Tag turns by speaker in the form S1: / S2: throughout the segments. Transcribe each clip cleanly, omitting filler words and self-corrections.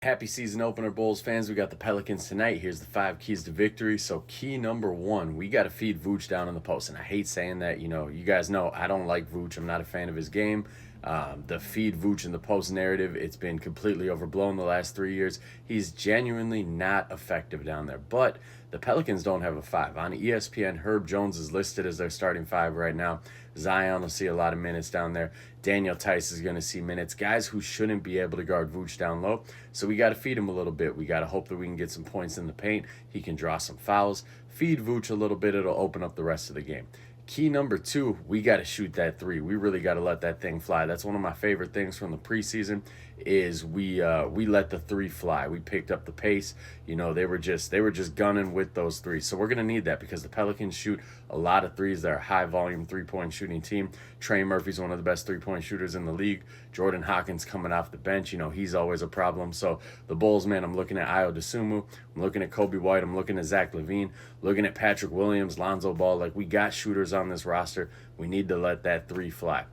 S1: Happy season opener, Bulls fans. We got the Pelicans tonight. Here's the 5 keys to victory. So, key number one, we got to feed Vooch down in the post. And I hate saying that. You guys know I don't like Vooch. I'm not a fan of his game. The feed Vooch in the post narrative, it's been completely overblown the last 3 years. He's genuinely not effective down there. But the Pelicans don't have a five. On ESPN, Herb Jones is listed as their starting five right now. Zion will see a lot of minutes down there. Daniel Tice is going to see minutes. Guys who shouldn't be able to guard Vooch down low. So we got to feed him a little bit. We got to hope that we can get some points in the paint. He can draw some fouls. Feed Vooch a little bit. It'll open up the rest of the game. Key number two, we got to shoot that three. We really got to let that thing fly. That's one of my favorite things from the preseason is we let the three fly. We picked up the pace. They were just gunning with those threes. So we're going to need that because the Pelicans shoot a lot of threes. They're a high volume 3-point shooting team. Trey Murphy's one of the best 3-point shooters in the league. Jordan Hawkins coming off the bench, he's always a problem. So the Bulls, man, I'm looking at Ayo Dosunmu. I'm looking at Kobe White. I'm looking at Zach LaVine. Looking at Patrick Williams, Lonzo Ball. Like, we got shooters on this roster. We need to let that three fly.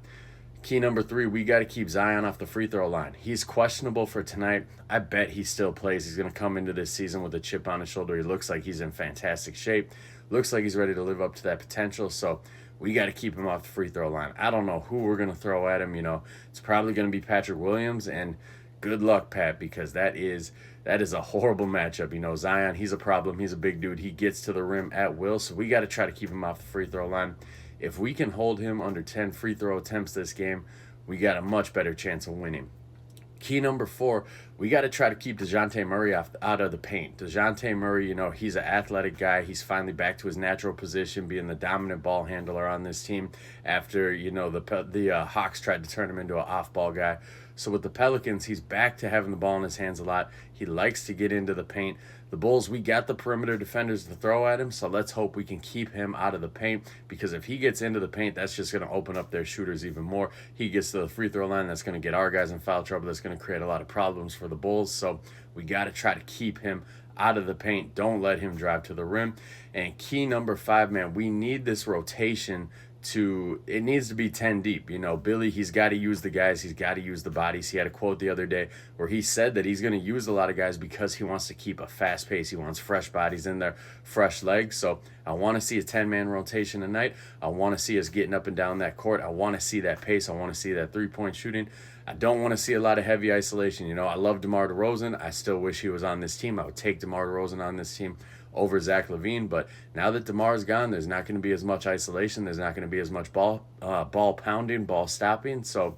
S1: Key number three, we got to keep Zion off the free throw line. He's questionable for tonight. I bet he still plays. He's going to come into this season with a chip on his shoulder. He looks like he's in fantastic shape. Looks like he's ready to live up to that potential. So we got to keep him off the free throw line. I don't know who we're going to throw at him. It's probably going to be Patrick Williams. And good luck, Pat, because that is a horrible matchup. Zion, he's a problem. He's a big dude. He gets to the rim at will. So we got to try to keep him off the free throw line. If we can hold him under 10 free throw attempts this game, we got a much better chance of winning. Key number four, we got to try to keep DeJounte Murray out of the paint. DeJounte Murray, he's an athletic guy. He's finally back to his natural position, being the dominant ball handler on this team after, the Hawks tried to turn him into an off-ball guy. So with the Pelicans, he's back to having the ball in his hands a lot. He likes to get into the paint. The Bulls, we got the perimeter defenders to throw at him, so let's hope we can keep him out of the paint, because if he gets into the paint, that's just going to open up their shooters even more. He gets to the free throw line, that's going to get our guys in foul trouble. That's going to create a lot of problems for the Bulls, so we got to try to keep him out of the paint. Don't let him drive to the rim. And key number five, man, we need this rotation it needs to be 10 deep. Billy, he's got to use the guys. He's got to use the bodies. He had a quote the other day where he said that he's going to use a lot of guys because he wants to keep a fast pace. He wants fresh bodies in there, fresh legs. So I want to see a 10-man rotation tonight. I want to see us getting up and down that court. I want to see that pace. I want to see that three-point shooting. I don't want to see a lot of heavy isolation. I love DeMar DeRozan. I still wish he was on this team. I would take DeMar DeRozan on this team over Zach LaVine, but now that DeMar's gone, there's not going to be as much isolation. There's not going to be as much ball pounding, ball stopping. So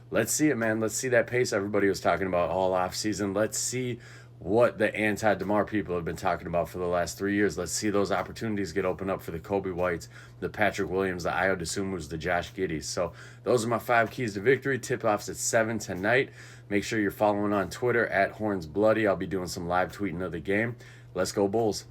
S1: let's see it, man. Let's see that pace everybody was talking about all off season. Let's see what the anti-DeMar people have been talking about for the last 3 years. Let's see those opportunities get opened up for the Kobe Whites, the Patrick Williams, the Ayo Dosunmus, the Josh Giddys. So those are my 5 keys to victory. Tip-offs at 7 tonight. Make sure you're following on Twitter at Horns Bloody. I'll be doing some live tweeting of the game. Let's go Bulls.